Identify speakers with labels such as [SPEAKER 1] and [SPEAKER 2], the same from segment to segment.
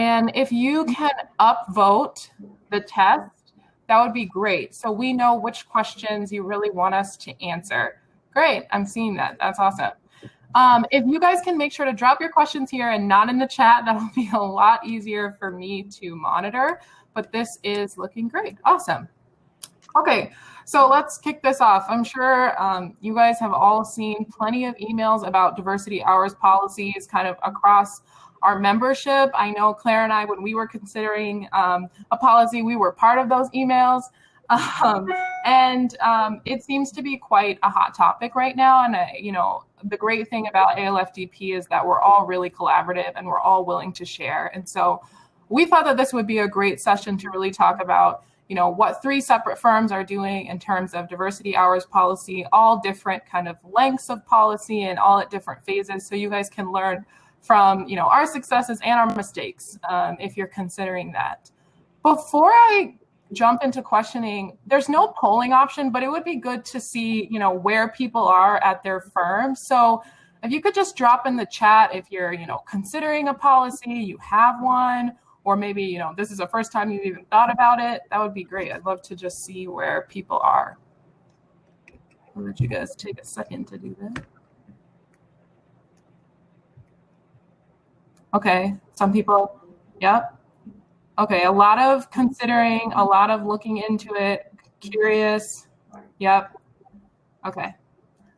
[SPEAKER 1] And if you can upvote the test, that would be great. So we know which questions you really want us to answer. Great, I'm seeing that. That's awesome. If you guys can make sure to drop your questions here and not in the chat, that'll be a lot easier for me to monitor. But this is looking great. Awesome. Okay, so let's kick this off. I'm sure you guys have all seen plenty of emails about diversity hours policies kind of across our membership. I know Claire and I, when we were considering a policy, we were part of those emails. It seems to be quite a hot topic right now. And, you know, the great thing about ALFDP is that we're all really collaborative and we're all willing to share. And so we thought that this would be a great session to really talk about, you know, what 3 separate firms are doing in terms of diversity hours policy, all different kind of lengths of policy and all at different phases. So you guys can learn from, you know, our successes and our mistakes if you're considering that. Before I jump into questioning, there's no polling option, but it would be good to see, you know, where people are at their firm. So if you could just drop in the chat if you're, you know, considering a policy, you have one, or maybe, you know, this is the first time you've even thought about it, that would be great. I'd love to just see where people are. I'll let you guys take a second to do that. Okay, some people, yep. Okay, a lot of considering, a lot of looking into it, curious, yep. Okay,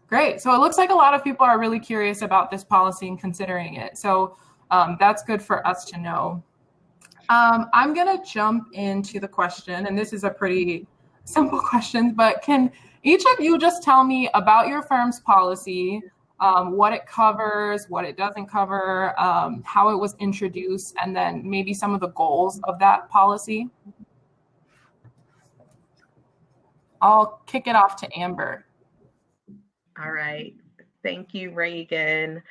[SPEAKER 1] great. So it looks like a lot of people are really curious about this policy and considering it. So that's good for us to know. I'm gonna jump into the question, and this is a pretty simple question, but can each of you just tell me about your firm's policy, what it covers, what it doesn't cover, how it was introduced, and then maybe some of the goals of that policy? I'll kick it off to Amber.
[SPEAKER 2] All right. Thank you, Raegan.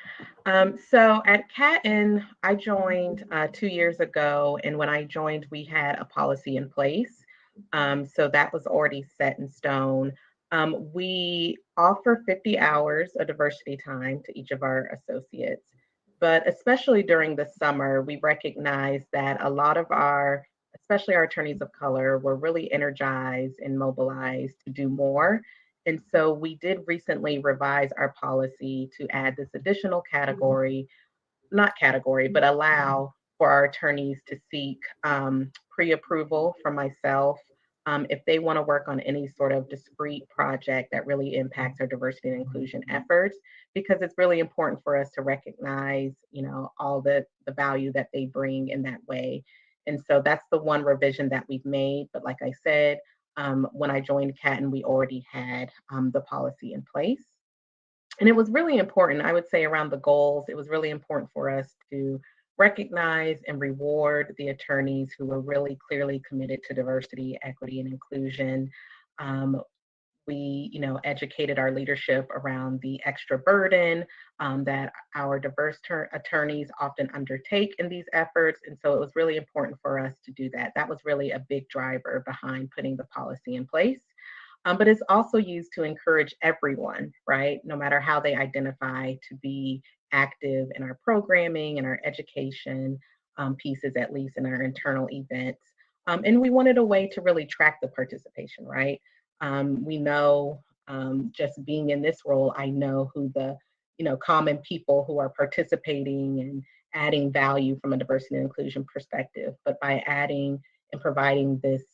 [SPEAKER 2] So at Catton, I joined 2 years ago, and when I joined, we had a policy in place. So that was already set in stone. We offer 50 hours of diversity time to each of our associates, but especially during the summer, we recognize that a lot of our, especially our attorneys of color, were really energized and mobilized to do more. And so we did recently revise our policy to add this additional category, not category, but allow for our attorneys to seek pre-approval from myself if they want to work on any sort of discrete project that really impacts our diversity and inclusion efforts, because it's really important for us to recognize, you know, all the value that they bring in that way. And so that's the one revision that we've made. But like I said, when I joined Catton, we already had the policy in place. And it was really important, I would say, around the goals, it was really important for us to recognize and reward the attorneys who were really clearly committed to diversity, equity, and inclusion. We, you know, educated our leadership around the extra burden that our diverse attorneys often undertake in these efforts. And so it was really important for us to do that. That was really a big driver behind putting the policy in place. But it's also used to encourage everyone, right, no matter how they identify, to be active in our programming and our education pieces, at least in our internal events. And we wanted a way to really track the participation, right? We know just being in this role, I know who the, you know, common people who are participating and adding value from a diversity and inclusion perspective. But by adding and providing this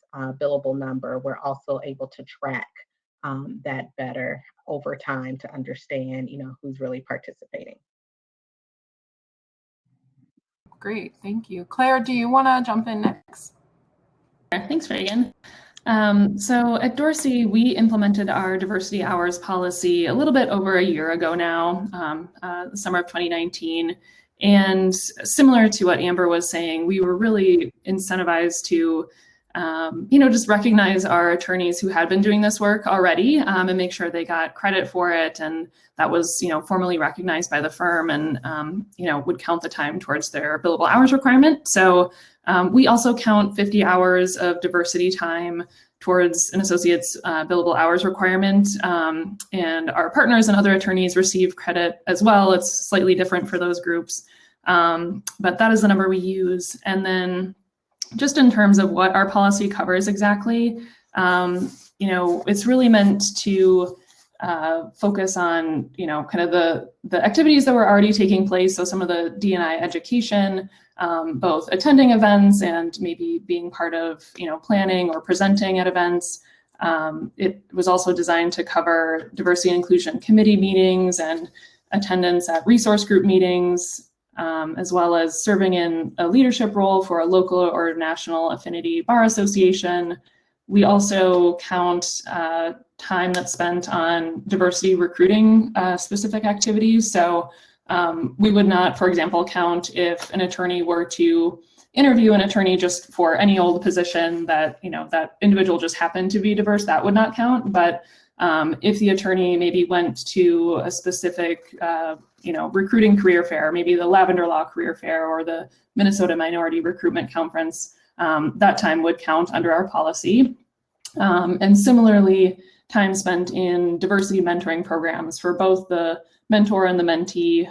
[SPEAKER 2] billable number, we're also able to track that better over time to understand, you know, who's really participating.
[SPEAKER 1] Great, thank you. Claire, do you want to jump in next?
[SPEAKER 3] Thanks, Raegan. So at Dorsey, we implemented our diversity hours policy a little bit over a year ago now, the summer of 2019. And similar to what Amber was saying, we were really incentivized to, you know, just recognize our attorneys who had been doing this work already and make sure they got credit for it. And that was, you know, formally recognized by the firm and, you know, would count the time towards their billable hours requirement. So we also count 50 hours of diversity time towards an associate's billable hours requirement. And our partners and other attorneys receive credit as well. It's slightly different for those groups. But that is the number we use. And then just in terms of what our policy covers exactly, it's really meant to focus on, kind of the activities that were already taking place. So some of the D&I education, both attending events and maybe being part of, planning or presenting at events. It was also designed to cover diversity and inclusion committee meetings and attendance at resource group meetings, as well as serving in a leadership role for a local or national affinity bar association. We also count time that's spent on diversity recruiting specific activities. So we would not, for example, count if an attorney were to interview an attorney just for any old position that, that individual just happened to be diverse, that would not count. But if the attorney maybe went to a specific, recruiting career fair, maybe the Lavender Law Career Fair or the Minnesota Minority Recruitment Conference, that time would count under our policy. And similarly, time spent in diversity mentoring programs for both the mentor and the mentee.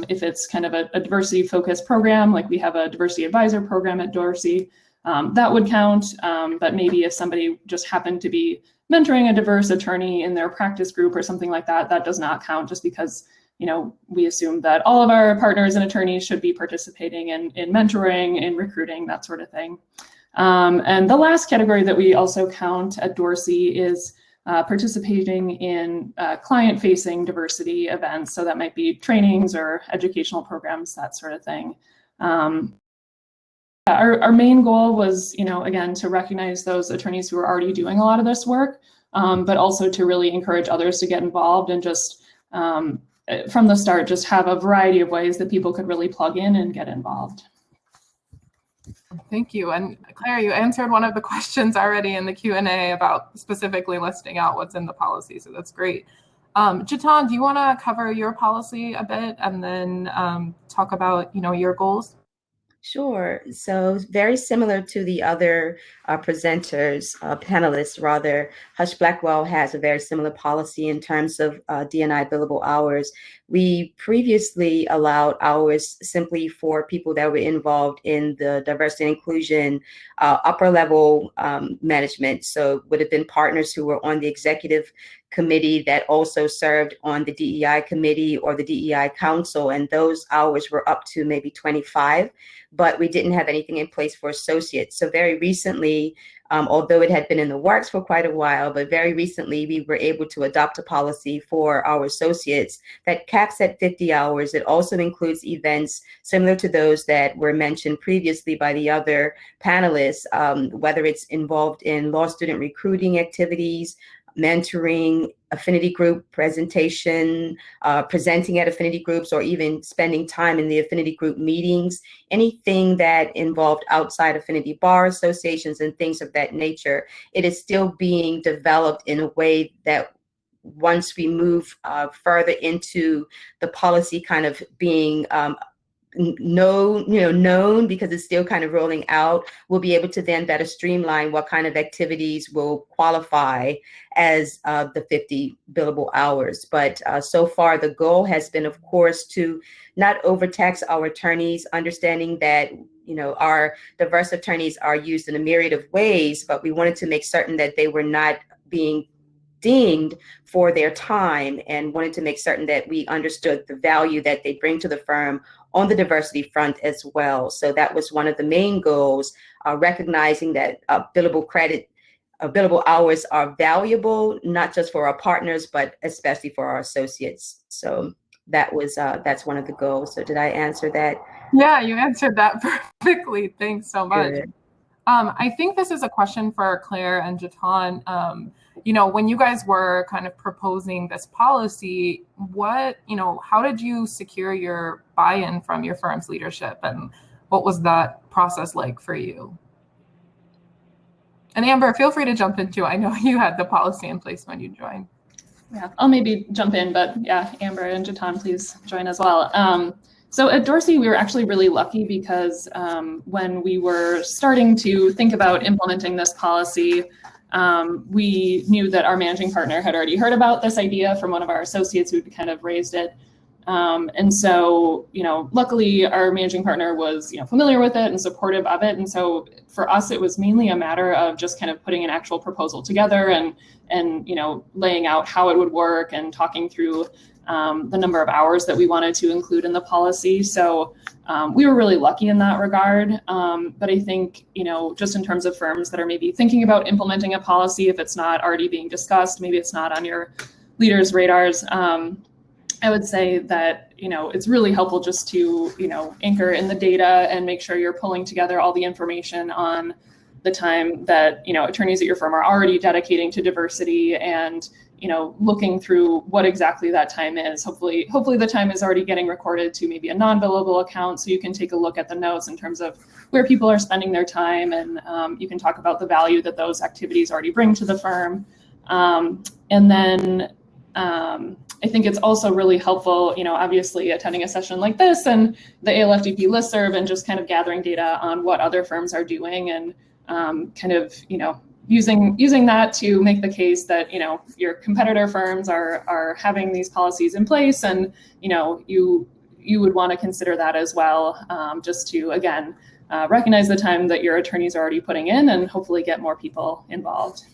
[SPEAKER 3] If it's kind of a diversity focused program, like we have a diversity advisor program at Dorsey, that would count. But maybe if somebody just happened to be mentoring a diverse attorney in their practice group or something like that, that does not count, just because we assume that all of our partners and attorneys should be participating in mentoring, in recruiting, that sort of thing. And the last category that we also count at Dorsey is participating in client-facing diversity events. So that might be trainings or educational programs, that sort of thing. Our main goal was, again, to recognize those attorneys who are already doing a lot of this work, but also to really encourage others to get involved and just from the start, just have a variety of ways that people could really plug in and get involved.
[SPEAKER 1] Thank you. And Claire, you answered one of the questions already in the Q&A about specifically listing out what's in the policy. So that's great. Jatan, do you want to cover your policy a bit and then talk about, your goals?
[SPEAKER 4] Sure. So very similar to the other presenters, panelists rather, Hush Blackwell has a very similar policy in terms of D&I billable hours. We previously allowed hours simply for people that were involved in the diversity and inclusion upper level management. So it would have been partners who were on the executive committee that also served on the DEI committee or the DEI council, and those hours were up to maybe 25, but we didn't have anything in place for associates. So very recently, although it had been in the works for quite a while, but very recently we were able to adopt a policy for our associates that caps at 50 hours. It also includes events similar to those that were mentioned previously by the other panelists, whether it's involved in law student recruiting activities, mentoring, affinity group presentation, presenting at affinity groups, or even spending time in the affinity group meetings, anything that involved outside affinity bar associations and things of that nature. It is still being developed in a way that once we move further into the policy kind of being known, because it's still kind of rolling out, we'll be able to then better streamline what kind of activities will qualify as the 50 billable hours. But so far, the goal has been, of course, to not overtax our attorneys, understanding that our diverse attorneys are used in a myriad of ways, but we wanted to make certain that they were not being dinged for their time, and wanted to make certain that we understood the value that they bring to the firm on the diversity front as well. So that was one of the main goals, recognizing that billable hours are valuable, not just for our partners, but especially for our associates. So that's one of the goals. So did I answer that?
[SPEAKER 1] Yeah, you answered that perfectly. Thanks so much.
[SPEAKER 4] Good.
[SPEAKER 1] I think this is a question for Claire and Jatan. When you guys were kind of proposing this policy, how did you secure your buy-in from your firm's leadership, and what was that process like for you? And Amber, feel free to jump in too. I know you had the policy in place when you joined.
[SPEAKER 3] Yeah, I'll maybe jump in, but yeah, Amber and Jatan, please join as well. So at Dorsey, we were actually really lucky because when we were starting to think about implementing this policy, we knew that our managing partner had already heard about this idea from one of our associates who'd kind of raised it. And so, luckily our managing partner was, familiar with it and supportive of it. And so for us, it was mainly a matter of just kind of putting an actual proposal together and laying out how it would work and talking through the number of hours that we wanted to include in the policy. So we were really lucky in that regard. But I think, just in terms of firms that are maybe thinking about implementing a policy, if it's not already being discussed, maybe it's not on your leaders' radars, I would say that, it's really helpful just to, anchor in the data and make sure you're pulling together all the information on the time that, attorneys at your firm are already dedicating to diversity and, looking through what exactly that time is. Hopefully the time is already getting recorded to maybe a non-billable account, so you can take a look at the notes in terms of where people are spending their time, and you can talk about the value that those activities already bring to the firm. And then I think it's also really helpful, obviously attending a session like this and the ALFDP listserv and just kind of gathering data on what other firms are doing and kind of, using that to make the case that, your competitor firms are having these policies in place, and, you would want to consider that as well, just to, again, recognize the time that your attorneys are already putting in and hopefully get more people involved.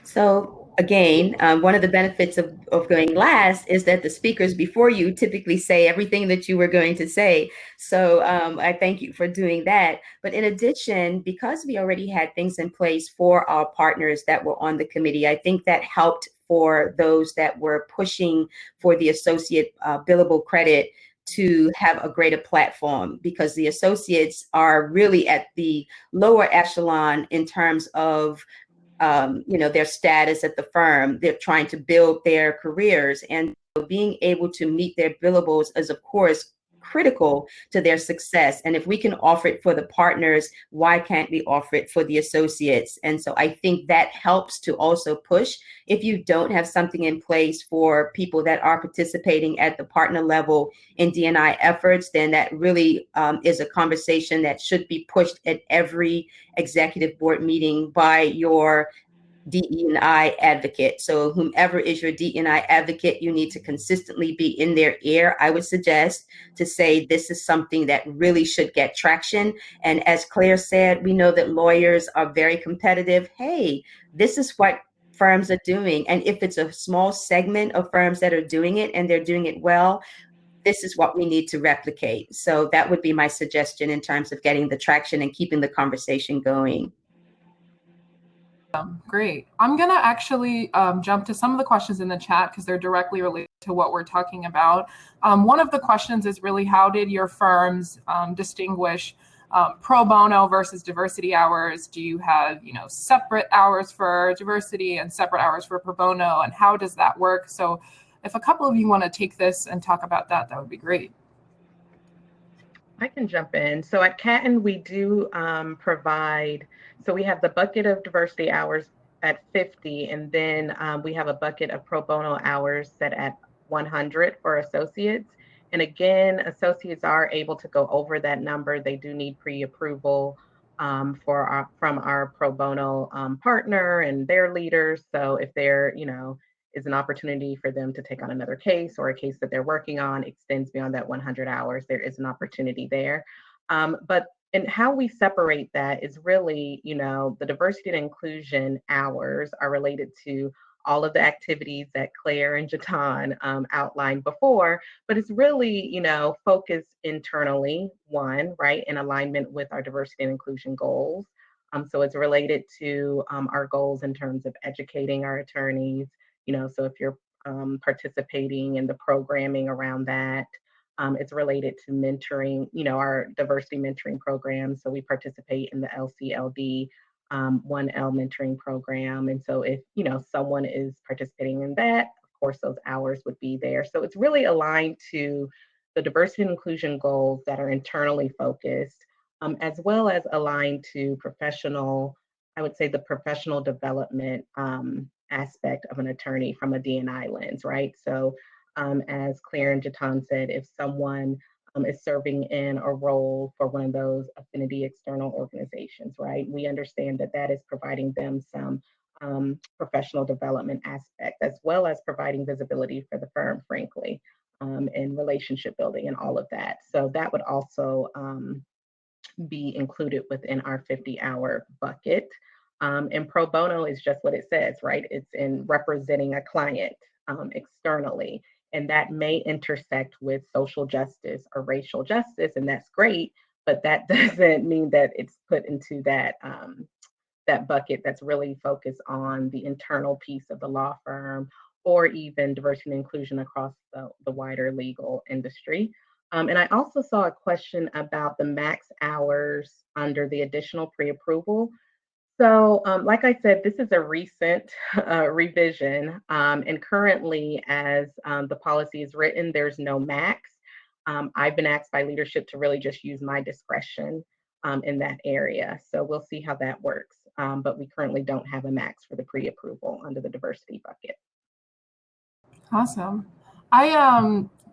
[SPEAKER 4] So again, one of the benefits of going last is that the speakers before you typically say everything that you were going to say. So I thank you for doing that. But in addition, because we already had things in place for our partners that were on the committee, I think that helped for those that were pushing for the associate billable credit to have a greater platform, because the associates are really at the lower echelon in terms of their status at the firm. They're trying to build their careers, and being able to meet their billables is, of course, critical to their success. And if we can offer it for the partners, why can't we offer it for the associates? And so I think that helps to also push. If you don't have something in place for people that are participating at the partner level in D&I efforts, then that really is a conversation that should be pushed at every executive board meeting by your DE&I advocate. So whomever is your DE&I advocate, you need to consistently be in their ear. I would suggest to say this is something that really should get traction. And as Claire said, we know that lawyers are very competitive. Hey, this is what firms are doing. And if it's a small segment of firms that are doing it and they're doing it well, this is what we need to replicate. So that would be my suggestion in terms of getting the traction and keeping the conversation going.
[SPEAKER 1] Great. I'm going to actually jump to some of the questions in the chat because they're directly related to what we're talking about. One of the questions is really, how did your firms distinguish pro bono versus diversity hours? Do you have, separate hours for diversity and separate hours for pro bono? And how does that work? So if a couple of you want to take this and talk about that, that would be great.
[SPEAKER 2] I can jump in. So at Catton, we do provide, so we have the bucket of diversity hours at 50, and then we have a bucket of pro bono hours set at 100 for associates. And again, associates are able to go over that number. They do need pre-approval from our pro bono partner and their leaders. So if there, is an opportunity for them to take on another case, or a case that they're working on extends beyond that 100 hours, there is an opportunity there. But and how we separate that is really, the diversity and inclusion hours are related to all of the activities that Claire and Jatan outlined before, but it's really, focused internally, one, right, in alignment with our diversity and inclusion goals. So it's related to our goals in terms of educating our attorneys, so if you're participating in the programming around that, it's related to mentoring, our diversity mentoring program. So we participate in the LCLD 1L mentoring program. And so if, someone is participating in that, of course, those hours would be there. So it's really aligned to the diversity and inclusion goals that are internally focused, as well as aligned to professional, I would say the professional development aspect of an attorney from a D&I lens, right? So as Claire and Jatan said, if someone is serving in a role for one of those affinity external organizations, right, we understand that that is providing them some professional development aspect, as well as providing visibility for the firm, frankly, and relationship building and all of that. So that would also be included within our 50-hour bucket. And pro bono is just what it says, right? It's in representing a client externally. And that may intersect with social justice or racial justice, and that's great, but that doesn't mean that it's put into that that bucket that's really focused on the internal piece of the law firm, or even diversity and inclusion across the wider legal industry. And I also saw a question about the max hours under the additional pre-approval. So, like I said, this is a recent revision, and currently, as the policy is written, there's no max. I've been asked by leadership to really just use my discretion in that area. So we'll see how that works. But we currently don't have a max for the pre-approval under the diversity bucket.
[SPEAKER 1] Awesome.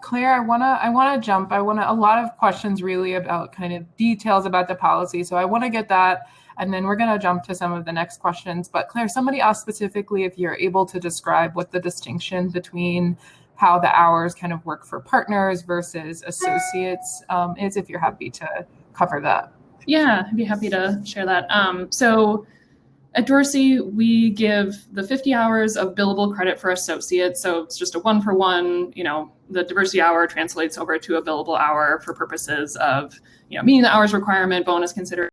[SPEAKER 1] Claire, I wanna jump. A lot of questions really about kind of details about the policy. So I want to get that, and then we're gonna jump to some of the next questions. But Claire, somebody asked specifically if you're able to describe what the distinction between how the hours kind of work for partners versus associates is, if you're happy to cover that.
[SPEAKER 3] Yeah, I'd be happy to share that. So at Dorsey, we give the 50 hours of billable credit for associates. So it's just a 1-for-1, the diversity hour translates over to a billable hour for purposes of, meeting the hours requirement, bonus consideration.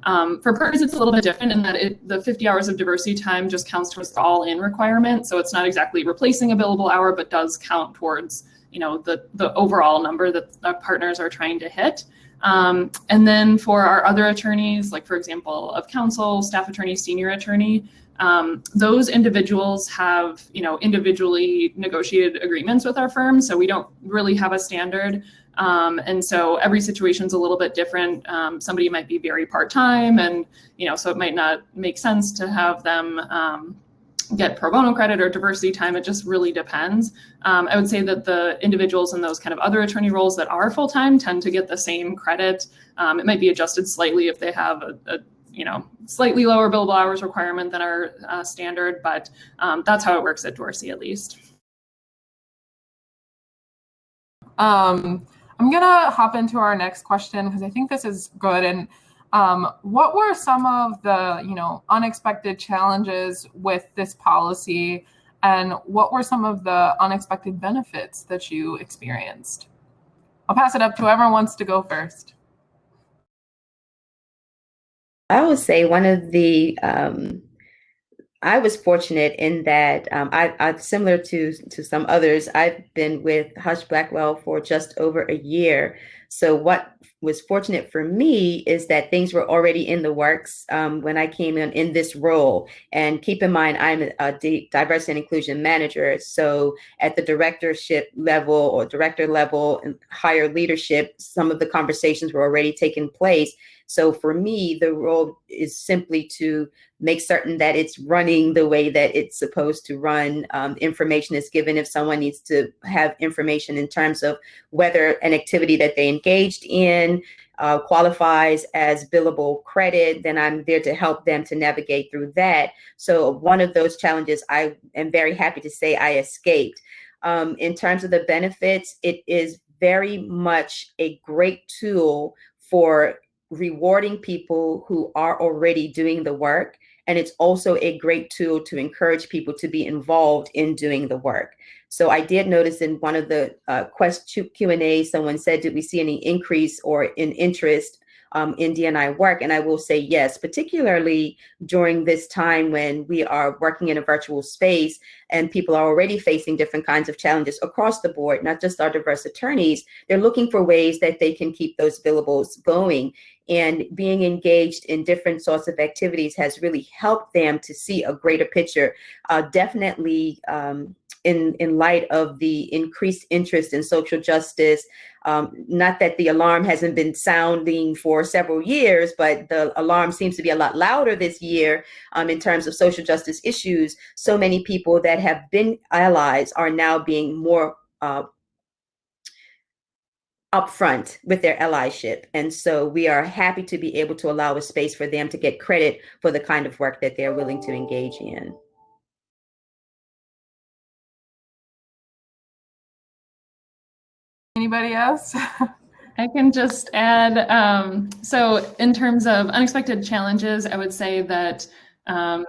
[SPEAKER 3] For partners, it's a little bit different in that the 50 hours of diversity time just counts towards the all-in requirement. So it's not exactly replacing a billable hour, but does count towards, the overall number that partners are trying to hit. And then for our other attorneys, like for example, of counsel, staff attorney, senior attorney, those individuals have, individually negotiated agreements with our firm. So we don't really have a standard. And so every situation's a little bit different. Somebody might be very part-time and, so it might not make sense to have them get pro bono credit or diversity time. It just really depends. I would say that the individuals in those kind of other attorney roles that are full-time tend to get the same credit. It might be adjusted slightly if they have a slightly lower billable hours requirement than our standard, but that's how it works at Dorsey, at least.
[SPEAKER 1] I'm gonna hop into our next question because I think this is good. And what were some of the unexpected challenges with this policy, and what were some of the unexpected benefits that you experienced? I'll pass it up to whoever wants to go first.
[SPEAKER 4] I would say one of the I was fortunate in that I'm similar to some others. I've been with Hush Blackwell for just over a year. So what was fortunate for me is that things were already in the works when I came in this role. And keep in mind, I'm a diversity and inclusion manager. So at the directorship level or director level and higher leadership, some of the conversations were already taking place. So for me, the role is simply to make certain that it's running the way that it's supposed to run. Information is given if someone needs to have information in terms of whether an activity that they engaged in qualifies as billable credit, then I'm there to help them to navigate through that. So one of those challenges I am very happy to say I escaped. In terms of the benefits, it is very much a great tool for rewarding people who are already doing the work. And it's also a great tool to encourage people to be involved in doing the work. So I did notice in one of the Q&A, someone said, did we see any increase or in interest in D&I work? And I will say yes, particularly during this time when we are working in a virtual space and people are already facing different kinds of challenges across the board, not just our diverse attorneys. They're looking for ways that they can keep those billables going. And being engaged in different sorts of activities has really helped them to see a greater picture. Definitely in light of the increased interest in social justice, not that the alarm hasn't been sounding for several years, but the alarm seems to be a lot louder this year in terms of social justice issues. So many people that have been allies are now being more upfront with their allyship. And so we are happy to be able to allow a space for them to get credit for the kind of work that they're willing to engage in.
[SPEAKER 1] Anybody else?
[SPEAKER 3] I can just add, so in terms of unexpected challenges, I would say that, I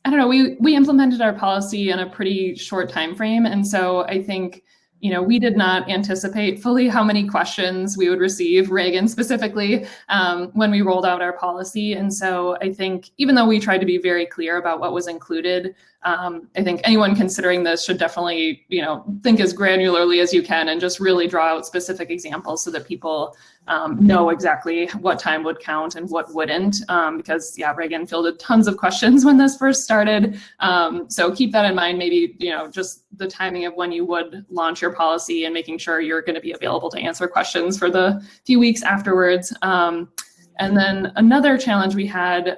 [SPEAKER 3] don't know, we implemented our policy in a pretty short time frame. And so I think, we did not anticipate fully how many questions we would receive, Raegan specifically, when we rolled out our policy. And so I think even though we tried to be very clear about what was included, I think anyone considering this should definitely, think as granularly as you can and just really draw out specific examples so that people know exactly what time would count and what wouldn't. Because Raegan fielded tons of questions when this first started. So keep that in mind, maybe, just the timing of when you would launch your policy and making sure you're going to be available to answer questions for the few weeks afterwards. And then another challenge we had,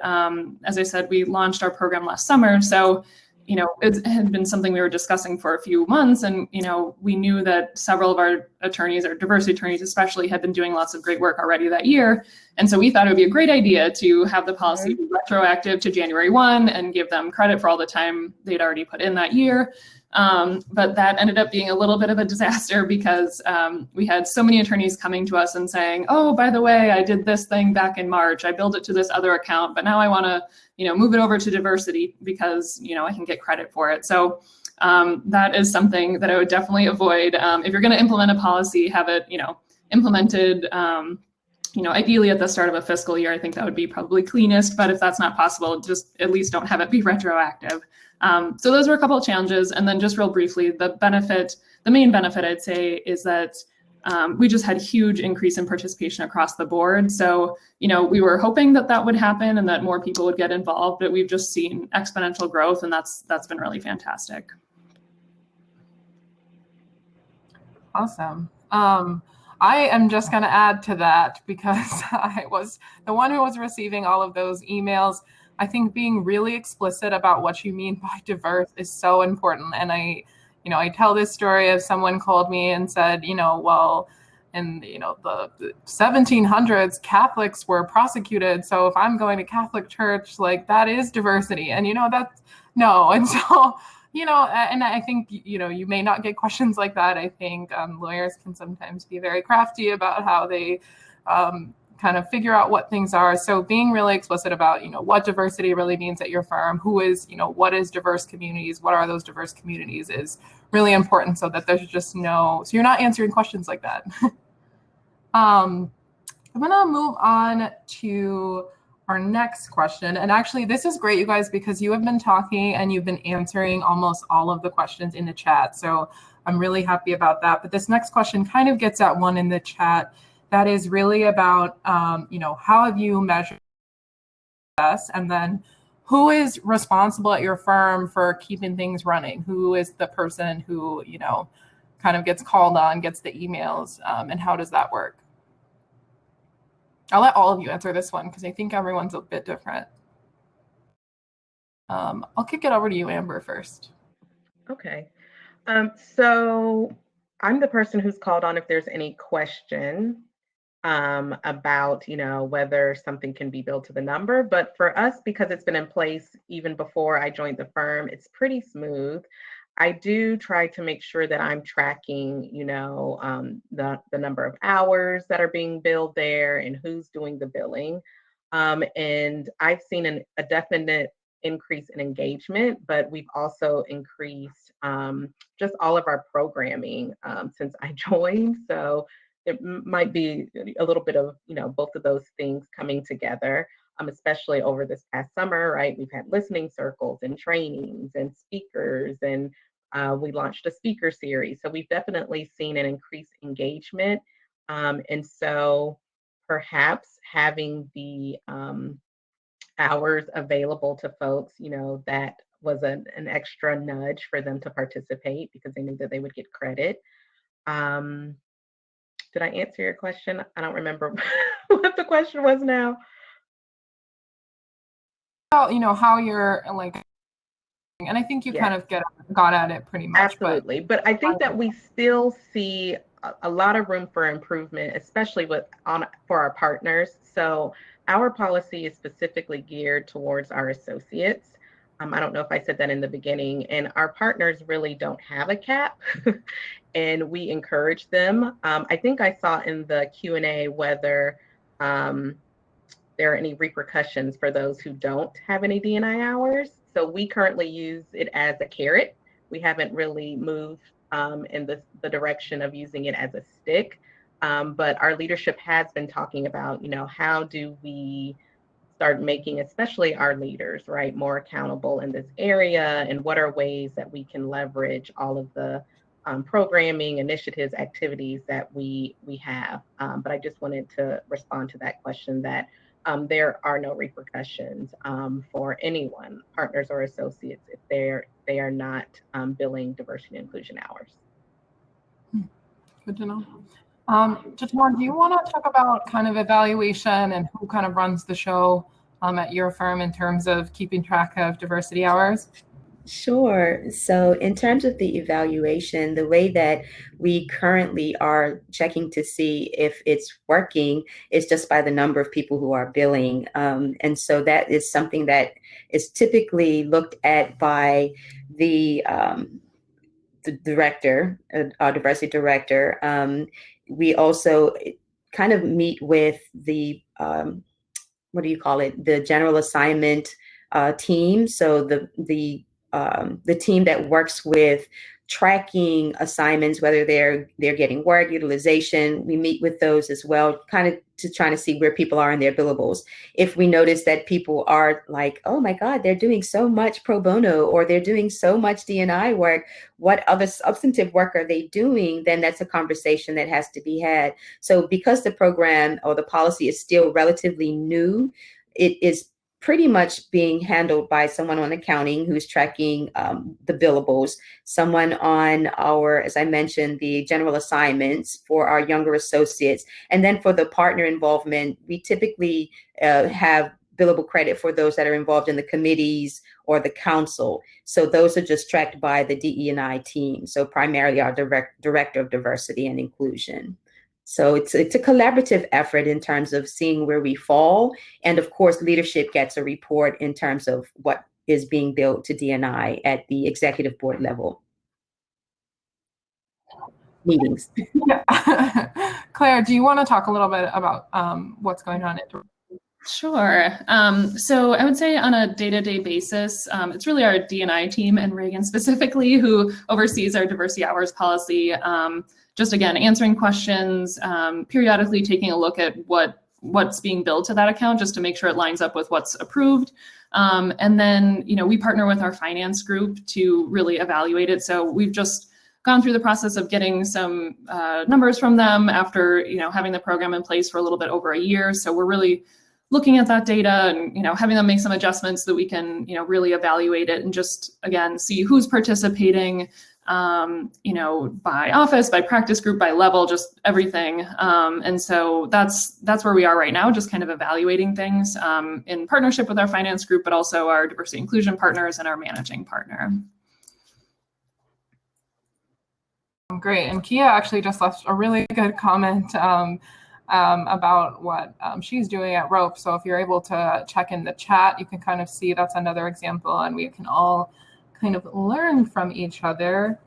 [SPEAKER 3] as I said, we launched our program last summer. So it had been something we were discussing for a few months, and we knew that several of our attorneys, our diversity attorneys especially, had been doing lots of great work already that year. And so we thought it would be a great idea to have the policy be retroactive to January 1 and give them credit for all the time they'd already put in that year. But that ended up being a little bit of a disaster because we had so many attorneys coming to us and saying, oh, by the way, I did this thing back in March. I billed it to this other account, but now I want to move it over to diversity because, I can get credit for it. So that is something that I would definitely avoid. If you're going to implement a policy, have it, implemented, ideally at the start of a fiscal year. I think that would be probably cleanest, but if that's not possible, just at least don't have it be retroactive. So those were a couple of challenges. And then just real briefly, the main benefit I'd say is that we just had huge increase in participation across the board. So, we were hoping that would happen and that more people would get involved, but we've just seen exponential growth, and that's been really fantastic.
[SPEAKER 1] Awesome. I am just going to add to that because I was the one who was receiving all of those emails. I think being really explicit about what you mean by diverse is so important. And I tell this story of someone called me and said, well, in the 1700s, Catholics were prosecuted. So if I'm going to Catholic church, like that is diversity. And that's no. And so, and I think, you may not get questions like that. I think lawyers can sometimes be very crafty about how they kind of figure out what things are. So being really explicit about, what diversity really means at your firm, who is, what is diverse communities, what are those diverse communities is really important so that there's just so you're not answering questions like that. I'm gonna move on to our next question. And actually this is great, you guys, because you have been talking and you've been answering almost all of the questions in the chat. So I'm really happy about that. But this next question kind of gets at one in the chat that is really about, how have you measured success? And then who is responsible at your firm for keeping things running? Who is the person who, kind of gets called on, gets the emails, and how does that work? I'll let all of you answer this one because I think everyone's a bit different. I'll kick it over to you, Amber, first.
[SPEAKER 2] Okay. So I'm the person who's called on if there's any question about, whether something can be billed to the number. But for us, because it's been in place even before I joined the firm, it's pretty smooth. I do try to make sure that I'm tracking, the number of hours that are being billed there and who's doing the billing. And I've seen a definite increase in engagement, but we've also increased just all of our programming since I joined. So it might be a little bit of, both of those things coming together, especially over this past summer, right? We've had listening circles and trainings and speakers, and we launched a speaker series. So we've definitely seen an increased engagement. And so perhaps having the hours available to folks, that was an extra nudge for them to participate because they knew that they would get credit. Did I answer your question? I don't remember what the question was now.
[SPEAKER 1] How you're like, and I think you kind of got at it pretty much.
[SPEAKER 2] Absolutely. But I think that we still see a lot of room for improvement, especially for our partners. So our policy is specifically geared towards our associates. I don't know if I said that in the beginning, and our partners really don't have a cap, and we encourage them. I think I saw in the Q&A whether there are any repercussions for those who don't have any D&I hours. So we currently use it as a carrot. We haven't really moved in the direction of using it as a stick. But our leadership has been talking about, how do we start making, especially our leaders, right, more accountable in this area, and what are ways that we can leverage all of the programming, initiatives, activities that we have. But I just wanted to respond to that question that there are no repercussions for anyone, partners or associates, if they are not billing diversity and inclusion hours.
[SPEAKER 1] Good to know. Jatamar, do you want to talk about kind of evaluation and who kind of runs the show at your firm in terms of keeping track of diversity hours?
[SPEAKER 4] Sure. So in terms of the evaluation, the way that we currently are checking to see if it's working is just by the number of people who are billing. And so that is something that is typically looked at by the director, our diversity director. We also kind of meet with the, the general assignment team. So the team that works with tracking assignments, whether they're getting work, utilization, we meet with those as well, kind of to try to see where people are in their billables. If we notice that people are like, oh my God, they're doing so much pro bono, or they're doing so much D&I work, what other substantive work are they doing? Then that's a conversation that has to be had. So because the program or the policy is still relatively new, it is pretty much being handled by someone on accounting who's tracking the billables, someone on our, as I mentioned, the general assignments for our younger associates. And then for the partner involvement, we typically have billable credit for those that are involved in the committees or the council. So those are just tracked by the DE&I team. So primarily our director of diversity and inclusion. So it's a collaborative effort in terms of seeing where we fall. And of course, leadership gets a report in terms of what is being billed to D&I at the executive board level meetings.
[SPEAKER 1] Yeah. Claire, do you want to talk a little bit about what's going on?
[SPEAKER 3] Sure. So I would say on a day-to-day basis, it's really our D&I team and Raegan specifically who oversees our diversity hours policy. Just again, answering questions, periodically taking a look at what's being billed to that account just to make sure it lines up with what's approved. And then, we partner with our finance group to really evaluate it. So we've just gone through the process of getting some numbers from them after, having the program in place for a little bit over a year. So we're really looking at that data and, having them make some adjustments so that we can, really evaluate it and just, again, see who's participating, by office, by practice group, by level, just everything. And so that's where we are right now, just kind of evaluating things in partnership with our finance group, but also our diversity inclusion partners and our managing partner.
[SPEAKER 1] Great. And Kia actually just left a really good comment about what she's doing at ROPE. So if you're able to check in the chat, you can kind of see that's another example, and we can all kind of learn from each other.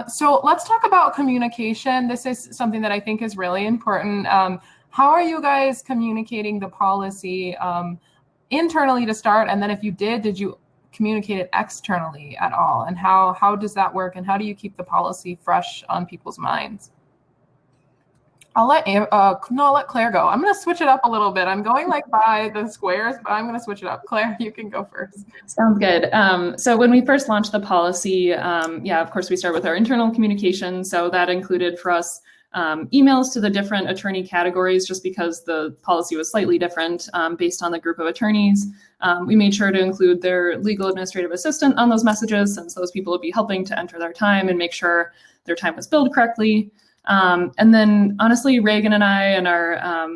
[SPEAKER 1] So let's talk about communication. This is something that I think is really important. How are you guys communicating the policy internally to start? And then if you did you communicate it externally at all? And how does that work? And how do you keep the policy fresh on people's minds? I'll let Claire go. I'm going to switch it up a little bit. I'm going by the squares, but I'm going to switch it up. Claire, you can go first.
[SPEAKER 3] Sounds good. So when we first launched the policy, of course, we start with our internal communication. So that included for us emails to the different attorney categories, just because the policy was slightly different based on the group of attorneys. We made sure to include their legal administrative assistant on those messages, since those people would be helping to enter their time and make sure their time was billed correctly. And then honestly, Raegan and I and our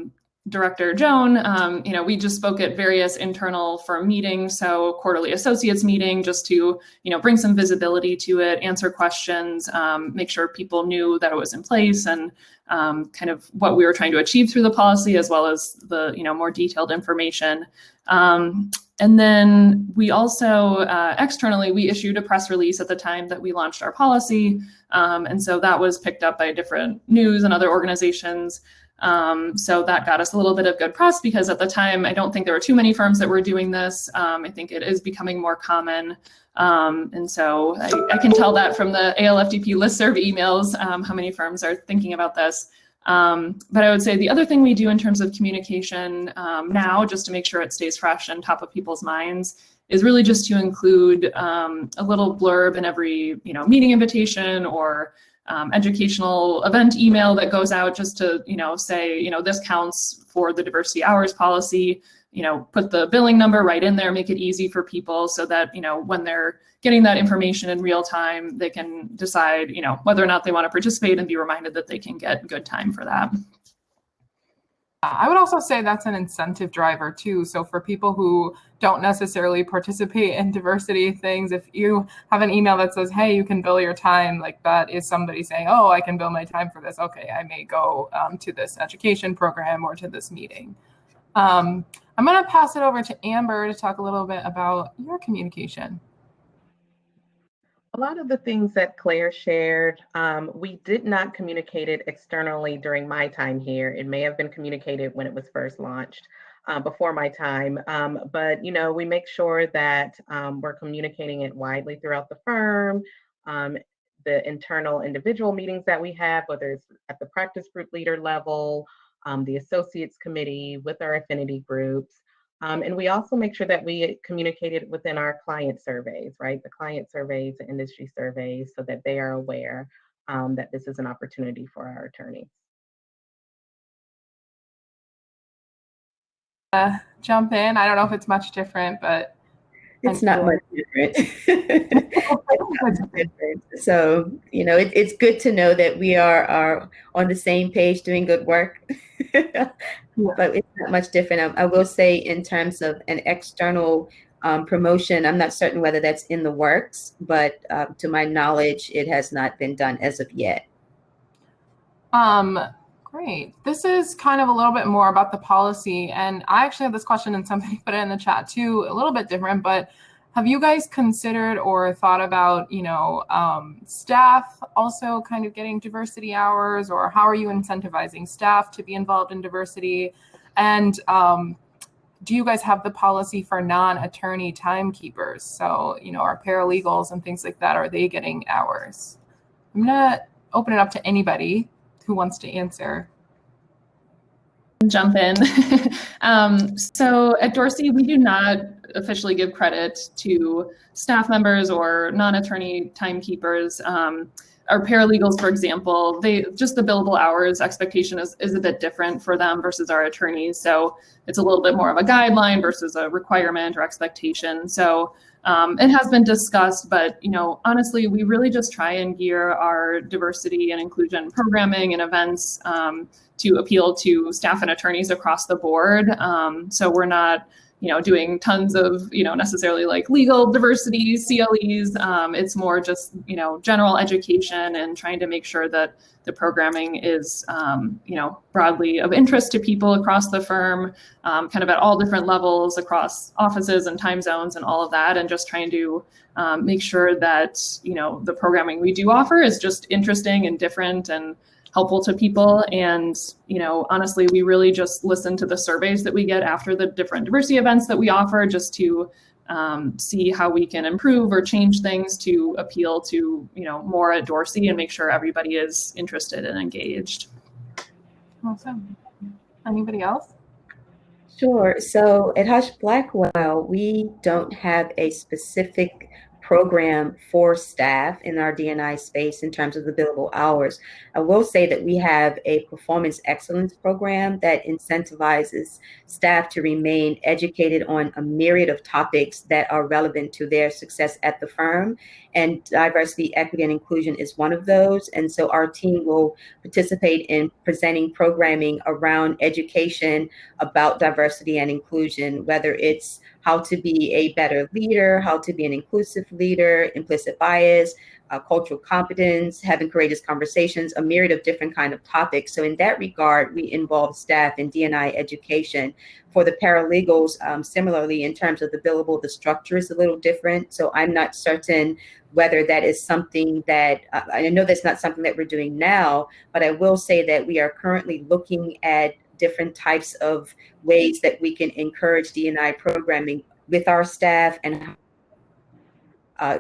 [SPEAKER 3] Director Joan, we just spoke at various internal firm meetings, so quarterly associates meeting, just to, bring some visibility to it, answer questions, make sure people knew that it was in place, and kind of what we were trying to achieve through the policy, as well as the, more detailed information. And then we also, externally, we issued a press release at the time that we launched our policy. And so that was picked up by different news and other organizations. So that got us a little bit of good press, because at the time, I don't think there were too many firms that were doing this. I think it is becoming more common. And so I can tell that from the ALFDP listserv emails, how many firms are thinking about this. But I would say the other thing we do in terms of communication now, just to make sure it stays fresh and top of people's minds, is really just to include a little blurb in every meeting invitation or educational event email that goes out, just to say this counts for the diversity hours policy. Put the billing number right in there, make it easy for people, so that when they're getting that information in real time, they can decide whether or not they want to participate, and be reminded that they can get good time for that.
[SPEAKER 1] I would also say that's an incentive driver too. So for people who don't necessarily participate in diversity things, if you have an email that says, hey, you can bill your time, like that is somebody saying, oh, I can bill my time for this. Okay, I may go to this education program or to this meeting. I'm going to pass it over to Amber to talk a little bit about your communication.
[SPEAKER 2] A lot of the things that Claire shared, we did not communicate it externally during my time here. It may have been communicated when it was first launched, before my time. But we make sure that we're communicating it widely throughout the firm. The internal individual meetings that we have, whether it's at the practice group leader level, the associates committee, with our affinity groups. And we also make sure that we communicate it within our client surveys, right? The client surveys, the industry surveys, so that they are aware that this is an opportunity for our attorneys.
[SPEAKER 1] Jump in. I don't know if it's much different, but
[SPEAKER 4] it's not much different. So, it's good to know that we are on the same page doing good work. But it's not much different. I will say, in terms of an external promotion, I'm not certain whether that's in the works, but to my knowledge, it has not been done as of yet.
[SPEAKER 1] Great. This is kind of a little bit more about the policy. And I actually have this question, and somebody put it in the chat too, a little bit different, but have you guys considered or thought about, staff also kind of getting diversity hours, or how are you incentivizing staff to be involved in diversity? And do you guys have the policy for non-attorney timekeepers? So, our paralegals and things like that, are they getting hours? I'm going to open it up to anybody who wants to answer.
[SPEAKER 3] Jump in. So at Dorsey, we do not officially give credit to staff members or non-attorney timekeepers. Our paralegals, for example, just the billable hours expectation is a bit different for them versus our attorneys. So it's a little bit more of a guideline versus a requirement or expectation. So it has been discussed, but honestly, we really just try and gear our diversity and inclusion programming and events to appeal to staff and attorneys across the board. So we're not doing tons of, necessarily like legal diversity, CLEs. It's more just, general education and trying to make sure that the programming is, broadly of interest to people across the firm, kind of at all different levels across offices and time zones and all of that. And just trying to make sure that, the programming we do offer is just interesting and different and helpful to people. And, honestly, we really just listen to the surveys that we get after the different diversity events that we offer, just to see how we can improve or change things to appeal to, more at Dorsey and make sure everybody is interested and engaged.
[SPEAKER 1] Awesome. Anybody else?
[SPEAKER 4] Sure. So at Hush Blackwell, we don't have a specific program for staff in our D&I space in terms of the billable hours. I will say that we have a performance excellence program that incentivizes staff to remain educated on a myriad of topics that are relevant to their success at the firm. And diversity, equity, and inclusion is one of those. And so our team will participate in presenting programming around education about diversity and inclusion, whether it's how to be a better leader, how to be an inclusive leader, implicit bias, cultural competence, having courageous conversations, a myriad of different kind of topics. So in that regard, we involve staff in D&I education. For the paralegals, similarly, in terms of the billable, the structure is a little different. So I'm not certain whether that is something that, I know that's not something that we're doing now, but I will say that we are currently looking at different types of ways that we can encourage D&I programming with our staff and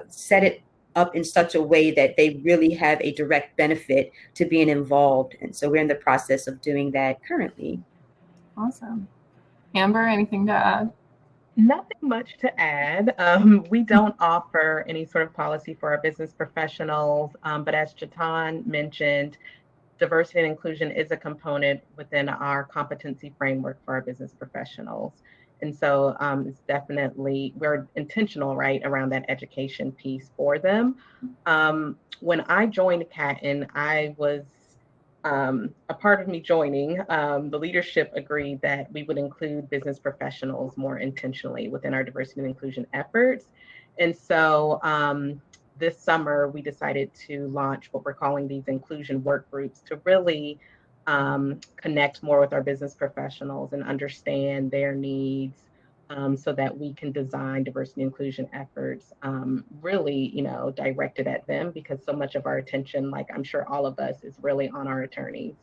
[SPEAKER 4] set it up in such a way that they really have a direct benefit to being involved. And so we're in the process of doing that currently.
[SPEAKER 1] Awesome. Amber, anything to add?
[SPEAKER 2] Nothing much to add. We don't offer any sort of policy for our business professionals, but as Jatan mentioned, diversity and inclusion is a component within our competency framework for our business professionals. And so it's definitely, we're intentional, right, around that education piece for them. When I joined Catton, I was, a part of me joining, the leadership agreed that we would include business professionals more intentionally within our diversity and inclusion efforts. And so this summer, we decided to launch what we're calling these inclusion work groups to really connect more with our business professionals and understand their needs so that we can design diversity and inclusion efforts really, directed at them, because so much of our attention, like I'm sure all of us, is really on our attorneys.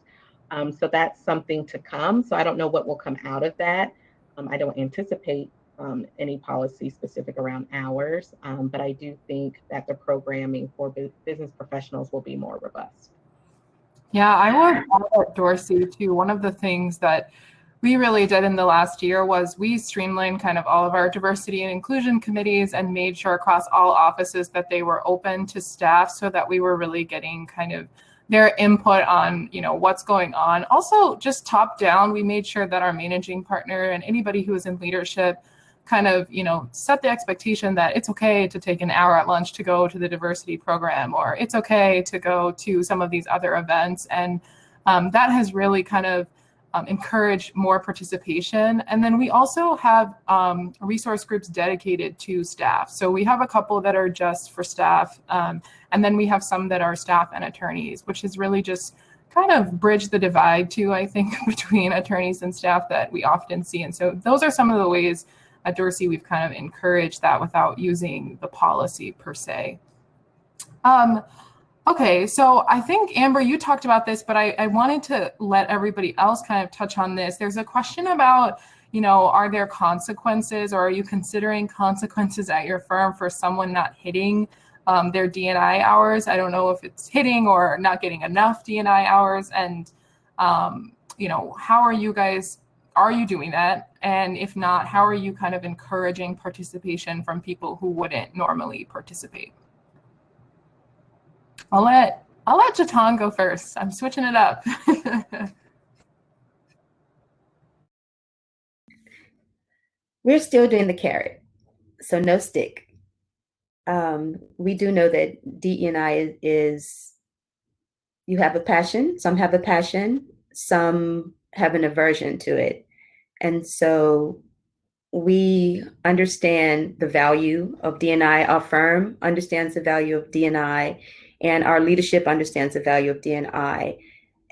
[SPEAKER 2] So that's something to come. So I don't know what will come out of that. I don't anticipate any policy specific around hours, but I do think that the programming for business professionals will be more robust.
[SPEAKER 1] Yeah, I would at Dorsey too. One of the things that we really did in the last year was we streamlined kind of all of our diversity and inclusion committees and made sure across all offices that they were open to staff so that we were really getting kind of their input on, what's going on. Also, just top down, we made sure that our managing partner and anybody who was in leadership kind of, set the expectation that it's okay to take an hour at lunch to go to the diversity program, or it's okay to go to some of these other events. And that has really kind of encouraged more participation. And then we also have resource groups dedicated to staff. So we have a couple that are just for staff. And then we have some that are staff and attorneys, which is really just kind of bridge the divide too, I think, between attorneys and staff that we often see. And so those are some of the ways at Dorsey we've kind of encouraged that without using the policy per se. Okay, so I think, Amber, you talked about this, but I wanted to let everybody else kind of touch on this. There's a question about, are there consequences, or are you considering consequences at your firm for someone not hitting their D&I hours? I don't know if it's hitting or not getting enough D&I hours. And, how are you guys, are you doing that? And if not, how are you kind of encouraging participation from people who wouldn't normally participate? I'll let Jatan go first. I'm switching it up.
[SPEAKER 4] We're still doing the carrot, so no stick. We do know that DE&I is, you have a passion, some have a passion, some have an aversion to it. And so we understand the value of D&I, our firm understands the value of D&I, and our leadership understands the value of D&I.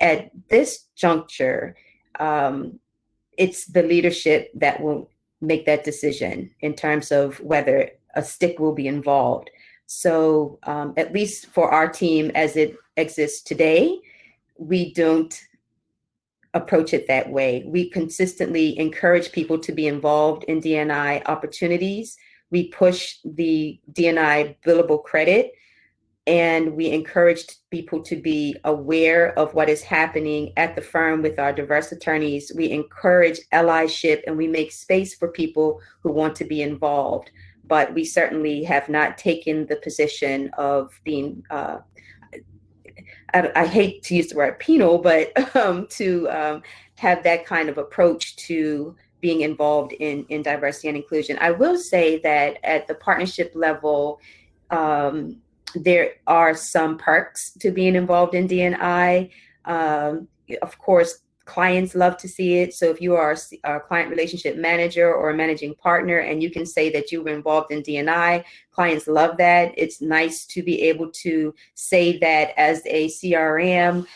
[SPEAKER 4] At this juncture, it's the leadership that will make that decision in terms of whether a stick will be involved. So at least for our team as it exists today, we don't approach it that way. We consistently encourage people to be involved in D&I opportunities. We push the D&I billable credit, and we encouraged people to be aware of what is happening at the firm with our diverse attorneys. We encourage allyship, and we make space for people who want to be involved. but we certainly have not taken the position of being, I hate to use the word penal, but to have that kind of approach to being involved in diversity and inclusion. I will say that at the partnership level, there are some perks to being involved in D&I. Of course, clients love to see it. So if you are a client relationship manager or a managing partner and you can say that you were involved in D&I, clients love that. It's nice to be able to say that as a CRM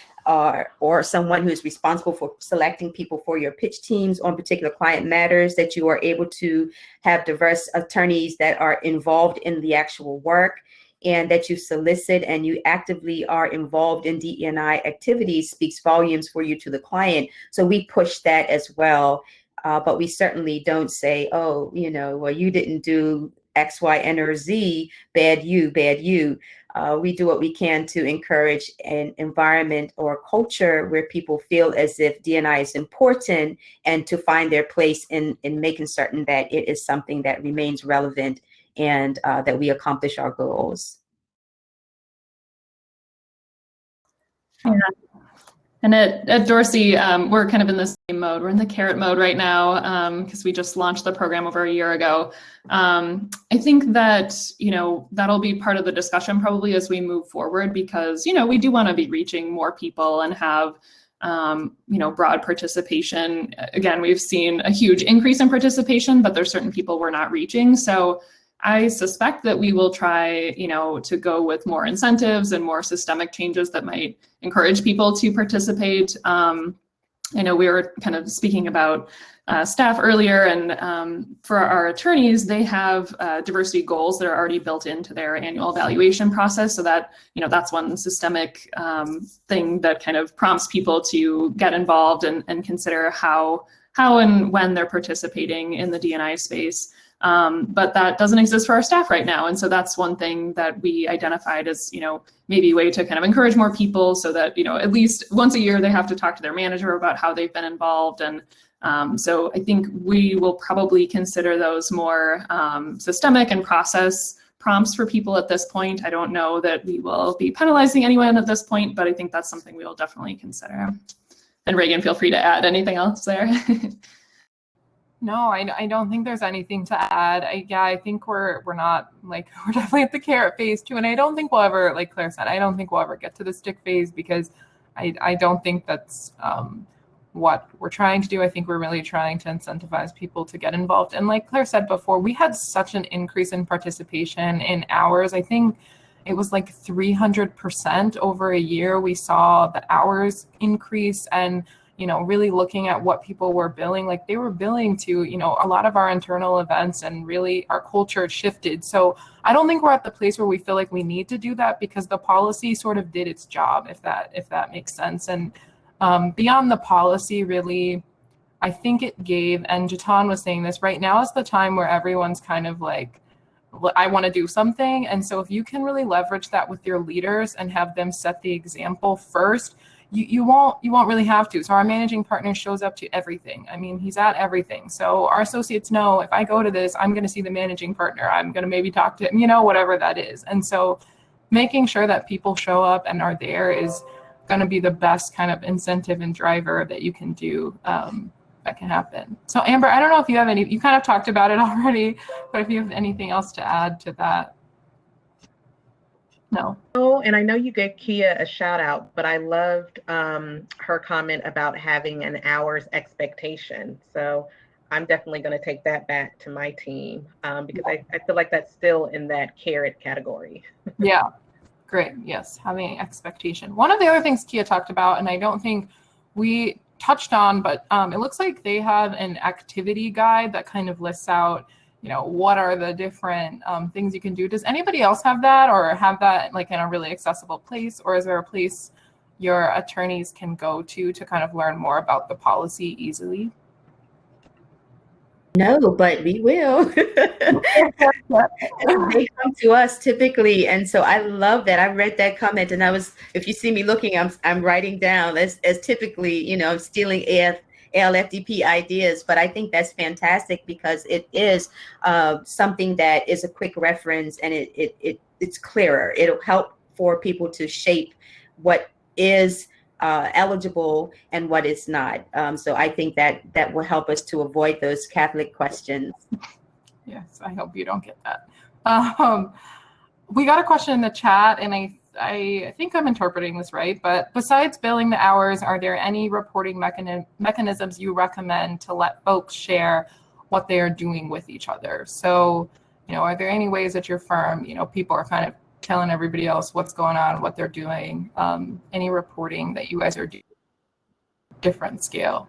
[SPEAKER 4] or someone who is responsible for selecting people for your pitch teams on particular client matters, that you are able to have diverse attorneys that are involved in the actual work, and that you solicit and you actively are involved in DE&I activities speaks volumes for you to the client. So we push that as well. But we certainly don't say, oh, well, you didn't do X, Y, N, or Z, bad you, bad you. We do what we can to encourage an environment or culture where people feel as if D&I is important, and to find their place in making certain that it is something that remains relevant and that we accomplish our goals.
[SPEAKER 3] Yeah. And at Dorsey, we're kind of in the same mode. We're in the carrot mode right now because we just launched the program over a year ago. I think that, that'll be part of the discussion probably as we move forward, because, we do want to be reaching more people and have broad participation. Again, we've seen a huge increase in participation, but there's certain people we're not reaching. So I suspect that we will try, to go with more incentives and more systemic changes that might encourage people to participate. I know we were kind of speaking about staff earlier, and for our attorneys, they have diversity goals that are already built into their annual evaluation process. So that, that's one systemic thing that kind of prompts people to get involved and consider how and when they're participating in the D&I space. But that doesn't exist for our staff right now. And so that's one thing that we identified as, maybe a way to kind of encourage more people so that, at least once a year they have to talk to their manager about how they've been involved. And so I think we will probably consider those more systemic and process prompts for people at this point. I don't know that we will be penalizing anyone at this point, but I think that's something we will definitely consider. And Raegan, feel free to add anything else there.
[SPEAKER 1] No, I don't think there's anything to add. I think we're not we're definitely at the carrot phase too. And I don't think we'll ever, like Claire said, I don't think we'll ever get to the stick phase, because I don't think that's what we're trying to do. I think we're really trying to incentivize people to get involved. And like Claire said before, we had such an increase in participation in hours. I think it was like 300% over a year. We saw the hours increase, and really looking at what people were billing, like they were billing to, a lot of our internal events, and really our culture shifted. So I don't think we're at the place where we feel like we need to do that, because the policy sort of did its job, if that makes sense. And beyond the policy, really, I think it gave, and Jatan was saying this, right now is the time where everyone's kind of like, I want to do something. And so if you can really leverage that with your leaders and have them set the example first, you won't really have to. So our managing partner shows up to everything. I mean, he's at everything. So our associates know, if I go to this, I'm going to see the managing partner. I'm going to maybe talk to him, whatever that is. And so making sure that people show up and are there is going to be the best kind of incentive and driver that you can do, that can happen. So Amber, I don't know if you have you kind of talked about it already, but if you have anything else to add to that. No.
[SPEAKER 2] Oh, and I know you gave Kia a shout out, but I loved her comment about having an hour's expectation. So I'm definitely going to take that back to my team, because I feel like that's still in that carrot category.
[SPEAKER 1] Yeah, great. Yes, having an expectation. One of the other things Kia talked about, and I don't think we touched on, but it looks like they have an activity guide that kind of lists out, what are the different things you can do. Does anybody else have that, or have that like in a really accessible place, or is there a place your attorneys can go to kind of learn more about the policy easily?
[SPEAKER 4] No, but we will. They come to us typically, and so I love that. I read that comment, and if you see me looking, I'm writing down as typically, I'm stealing ALFDP ideas, but I think that's fantastic because it is something that is a quick reference, and it's clearer. It'll help for people to shape what is eligible and what is not. So I think that will help us to avoid those Catholic questions.
[SPEAKER 1] Yes, I hope you don't get that. We got a question in the chat, and I think I'm interpreting this right, but besides billing the hours, are there any reporting mechanisms you recommend to let folks share what they are doing with each other? So, are there any ways at your firm, people are kind of telling everybody else what's going on, what they're doing, any reporting that you guys are doing different scale?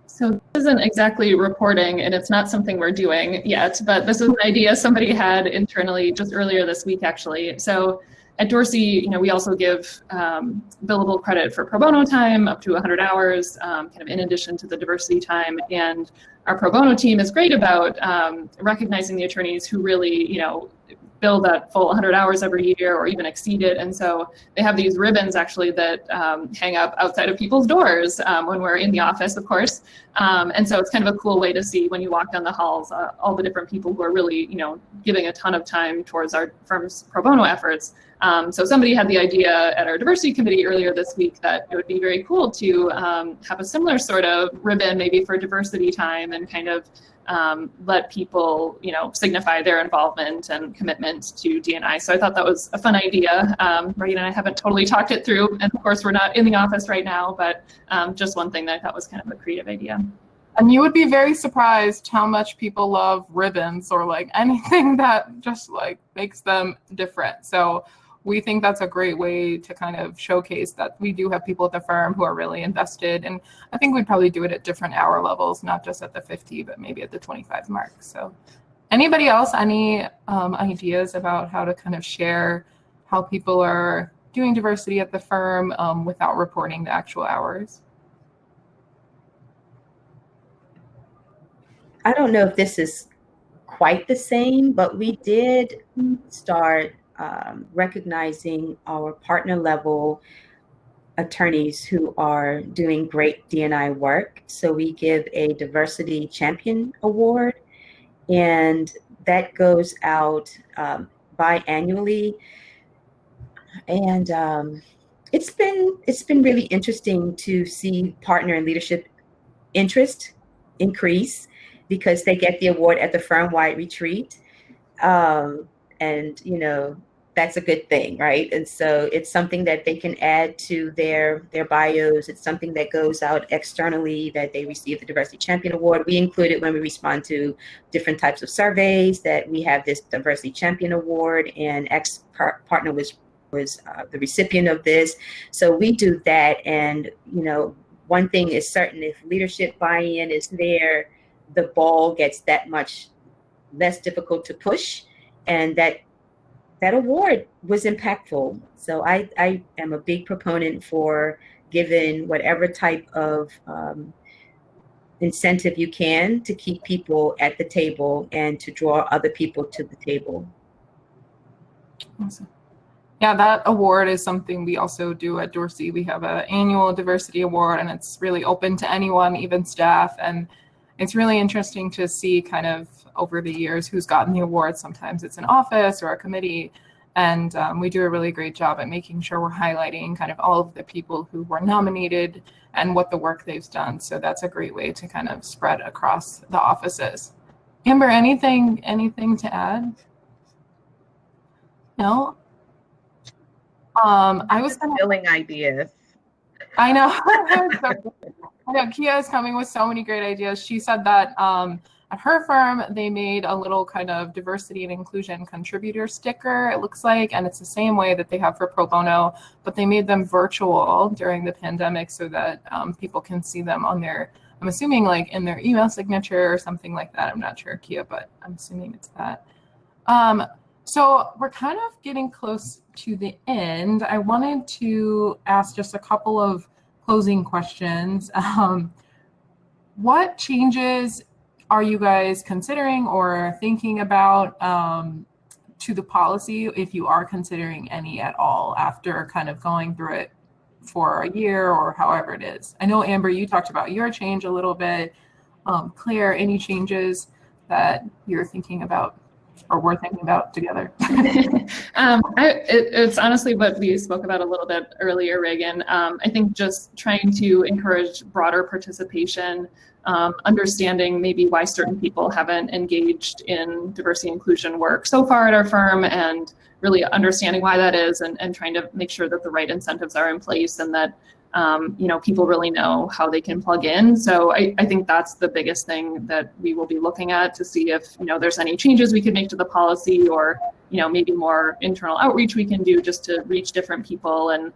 [SPEAKER 3] So this isn't exactly reporting, and it's not something we're doing yet, but this is an idea somebody had internally just earlier this week, actually. So at Dorsey, we also give billable credit for pro bono time up to 100 hours, kind of in addition to the diversity time. And our pro bono team is great about recognizing the attorneys who really, bill that full 100 hours every year or even exceed it. And so they have these ribbons actually that hang up outside of people's doors when we're in the office, of course. And so it's kind of a cool way to see when you walk down the halls, all the different people who are really, giving a ton of time towards our firm's pro bono efforts. So somebody had the idea at our diversity committee earlier this week that it would be very cool to have a similar sort of ribbon maybe for diversity time and kind of let people, signify their involvement and commitment to D&I. So I thought that was a fun idea. Raegan and I haven't totally talked it through, and of course we're not in the office right now, but just one thing that I thought was kind of a creative idea.
[SPEAKER 1] And you would be very surprised how much people love ribbons or like anything that just like makes them different. So we think that's a great way to kind of showcase that we do have people at the firm who are really invested. And I think we'd probably do it at different hour levels, not just at the 50, but maybe at the 25 mark. So anybody else, any ideas about how to kind of share how people are doing diversity at the firm without reporting the actual hours?
[SPEAKER 4] I don't know if this is quite the same, but we did start recognizing our partner level attorneys who are doing great D&I work. So we give a diversity champion award, and that goes out biannually. And it's been really interesting to see partner and leadership interest increase because they get the award at the firm-wide retreat. And that's a good thing, right? And so it's something that they can add to their bios. It's something that goes out externally, that they receive the Diversity Champion Award. We include it when we respond to different types of surveys, that we have this Diversity Champion Award, and ex-partner was the recipient of this. So we do that, and one thing is certain: if leadership buy-in is there, the ball gets that much less difficult to push, and that award was impactful. So I am a big proponent for giving whatever type of incentive you can to keep people at the table and to draw other people to the table.
[SPEAKER 1] Awesome. Yeah, that award is something we also do at Dorsey. We have an annual diversity award, and it's really open to anyone, even staff. And it's really interesting to see kind of over the years who's gotten the award. Sometimes it's an office or a committee. And we do a really great job at making sure we're highlighting kind of all of the people who were nominated and what the work they've done. So that's a great way to kind of spread across the offices. Amber, anything to add? No? I was
[SPEAKER 2] filling ideas.
[SPEAKER 1] I know. I know Kia is coming with so many great ideas. She said that at her firm, they made a little kind of diversity and inclusion contributor sticker, it looks like, and it's the same way that they have for pro bono, but they made them virtual during the pandemic so that people can see them on their, I'm assuming like in their email signature or something like that. I'm not sure, Kia, but I'm assuming it's that. So we're kind of getting close to the end. I wanted to ask just a couple of closing questions. What changes are you guys considering or thinking about to the policy, if you are considering any at all, after kind of going through it for a year or however it is. I know, Amber, you talked about your change a little bit. Claire, any changes that you're thinking about or we're thinking about together?
[SPEAKER 3] It's honestly what we spoke about a little bit earlier, Raegan. I think just trying to encourage broader participation, understanding maybe why certain people haven't engaged in diversity inclusion work so far at our firm, and really understanding why that is, and trying to make sure that the right incentives are in place, and that people really know how they can plug in. So I think that's the biggest thing that we will be looking at, to see if there's any changes we could make to the policy, or maybe more internal outreach we can do just to reach different people, and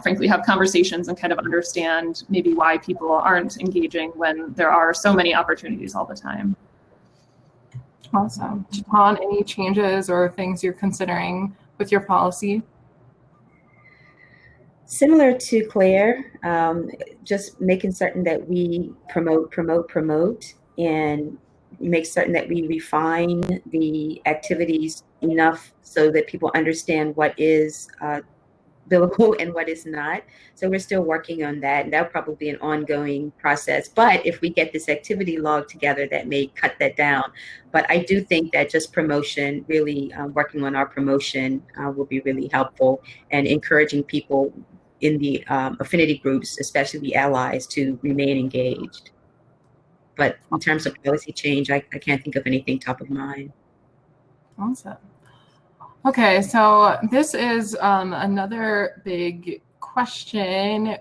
[SPEAKER 3] frankly have conversations and kind of understand maybe why people aren't engaging when there are so many opportunities all the time.
[SPEAKER 1] Awesome. Japan, any changes or things you're considering with your policy?
[SPEAKER 4] Similar to Claire, just making certain that we promote, and make certain that we refine the activities enough so that people understand what is billable and what is not. So we're still working on that, and that'll probably be an ongoing process. But if we get this activity log together, that may cut that down. But I do think that just promotion, really working on our promotion will be really helpful, and encouraging people in the affinity groups, especially the allies, to remain engaged. But in terms of policy change, I can't think of anything top of mind.
[SPEAKER 1] Awesome. Okay, so this is another big question.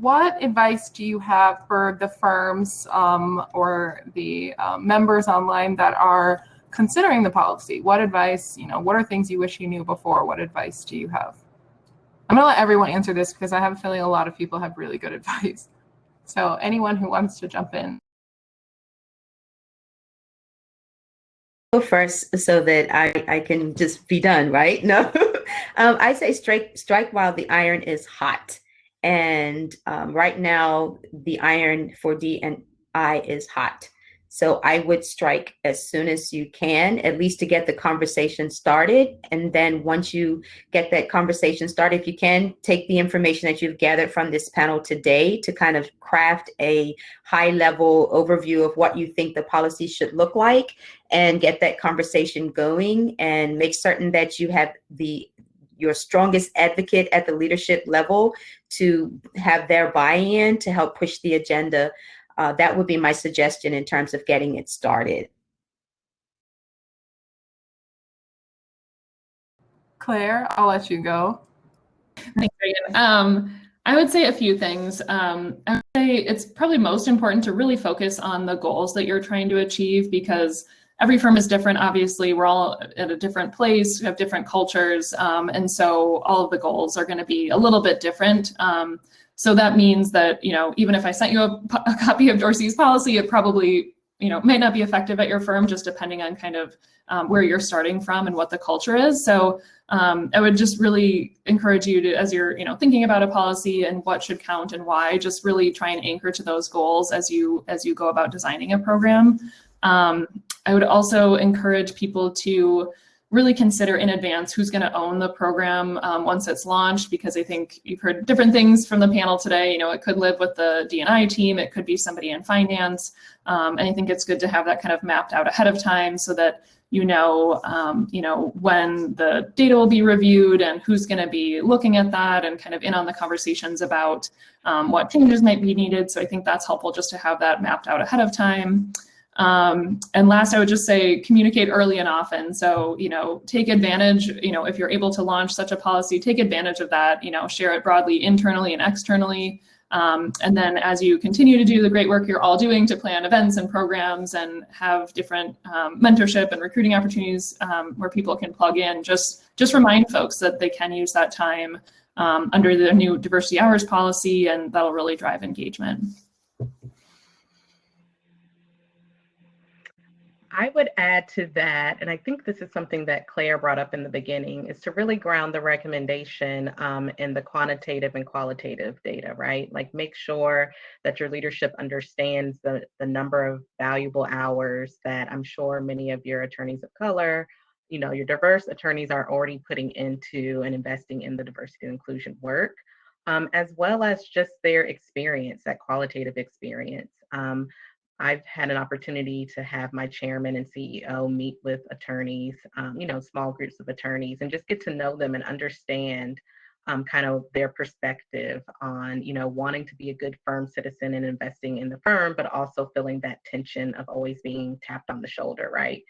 [SPEAKER 1] What advice do you have for the firms or the members online that are considering the policy? What advice, what are things you wish you knew before? What advice do you have? I'm gonna let everyone answer this because I have a feeling a lot of people have really good advice. So anyone who wants to jump in.
[SPEAKER 4] Go first so that I can just be done, right? No, I say strike while the iron is hot. And right now the iron for D&I is hot. So I would strike as soon as you can, at least to get the conversation started. And then once you get that conversation started, if you can, take the information that you've gathered from this panel today to kind of craft a high level overview of what you think the policy should look like, and get that conversation going, and make certain that you have your strongest advocate at the leadership level to have their buy-in to help push the agenda. That would be my suggestion in terms of getting it started.
[SPEAKER 1] Claire, I'll let you go.
[SPEAKER 3] Thanks, Raegan. I would say a few things. I would say it's probably most important to really focus on the goals that you're trying to achieve, because every firm is different. Obviously, we're all at a different place, we have different cultures, and so all of the goals are going to be a little bit different. So that means that, even if I sent you a copy of Dorsey's policy, it probably, might not be effective at your firm, just depending on kind of where you're starting from and what the culture is. So I would just really encourage you to, as you're, thinking about a policy and what should count and why, just really try and anchor to those goals as you go about designing a program. I would also encourage people to really consider in advance who's going to own the program once it's launched, because I think you've heard different things from the panel today. It could live with the D&I team, it could be somebody in finance, and I think it's good to have that kind of mapped out ahead of time so that when the data will be reviewed and who's going to be looking at that and kind of in on the conversations about what changes might be needed. So I think that's helpful just to have that mapped out ahead of time. And last, I would just say communicate early and often. So, take advantage, if you're able to launch such a policy, take advantage of that, share it broadly internally and externally. And then as you continue to do the great work you're all doing to plan events and programs and have different mentorship and recruiting opportunities where people can plug in, just remind folks that they can use that time under the new diversity hours policy, and that'll really drive engagement.
[SPEAKER 2] I would add to that, and I think this is something that Claire brought up in the beginning, is to really ground the recommendation in the quantitative and qualitative data, right? Like, make sure that your leadership understands the number of valuable hours that I'm sure many of your attorneys of color your diverse attorneys are already putting into and investing in the diversity and inclusion work, as well as just their experience, that qualitative experience. I've had an opportunity to have my chairman and CEO meet with attorneys, small groups of attorneys, and just get to know them and understand kind of their perspective on, wanting to be a good firm citizen and investing in the firm, but also feeling that tension of always being tapped on the shoulder, right?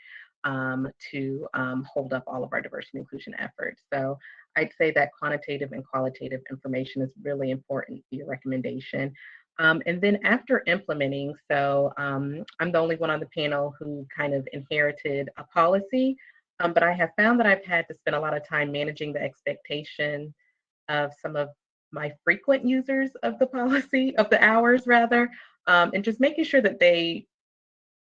[SPEAKER 2] To hold up all of our diversity and inclusion efforts. So I'd say that quantitative and qualitative information is really important to your recommendation. And then after implementing, so I'm the only one on the panel who kind of inherited a policy, but I have found that I've had to spend a lot of time managing the expectation of some of my frequent users of the policy, of the hours rather, and just making sure that they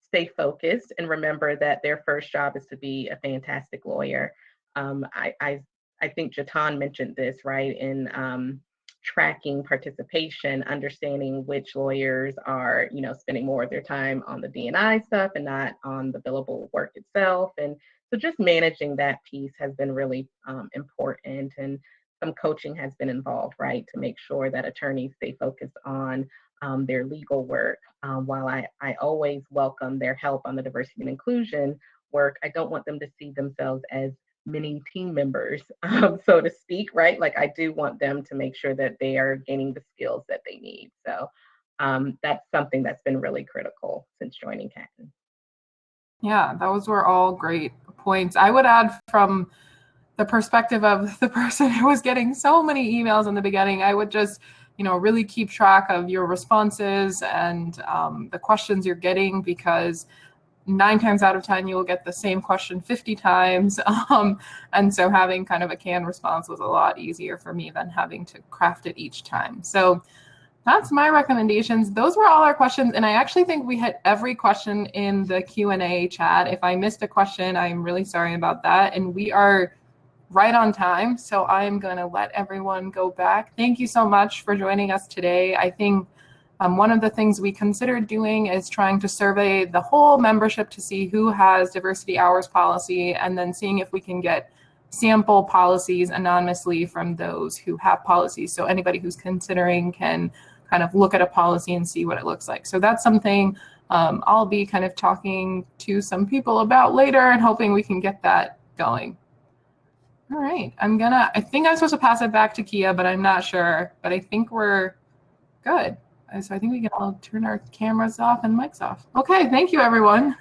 [SPEAKER 2] stay focused and remember that their first job is to be a fantastic lawyer. I think Jatan mentioned this, right, in tracking participation, understanding which lawyers are, spending more of their time on the D&I stuff and not on the billable work itself. And so just managing that piece has been really important, and some coaching has been involved, right, to make sure that attorneys stay focused on their legal work. While I always welcome their help on the diversity and inclusion work, I don't want them to see themselves as mini team members, so to speak, right? Like I do want them to make sure that they are gaining the skills that they need. So that's something that's been really critical since joining Catton.
[SPEAKER 1] Yeah, those were all great points. I would add, from the perspective of the person who was getting so many emails in the beginning, I would just, really keep track of your responses and the questions you're getting, because 9 times out of 10, you will get the same question 50 times. And so having kind of a canned response was a lot easier for me than having to craft it each time. So that's my recommendations. Those were all our questions. And I actually think we hit every question in the Q&A chat. If I missed a question, I'm really sorry about that. And we are right on time. So I'm going to let everyone go back. Thank you so much for joining us today. I think one of the things we considered doing is trying to survey the whole membership to see who has diversity hours policy, and then seeing if we can get sample policies anonymously from those who have policies. So anybody who's considering can kind of look at a policy and see what it looks like. So that's something I'll be kind of talking to some people about later and hoping we can get that going. All right, I think I'm supposed to pass it back to Kia, but I'm not sure, but I think we're good. So I think we can all turn our cameras off and mics off. Okay, thank you, everyone.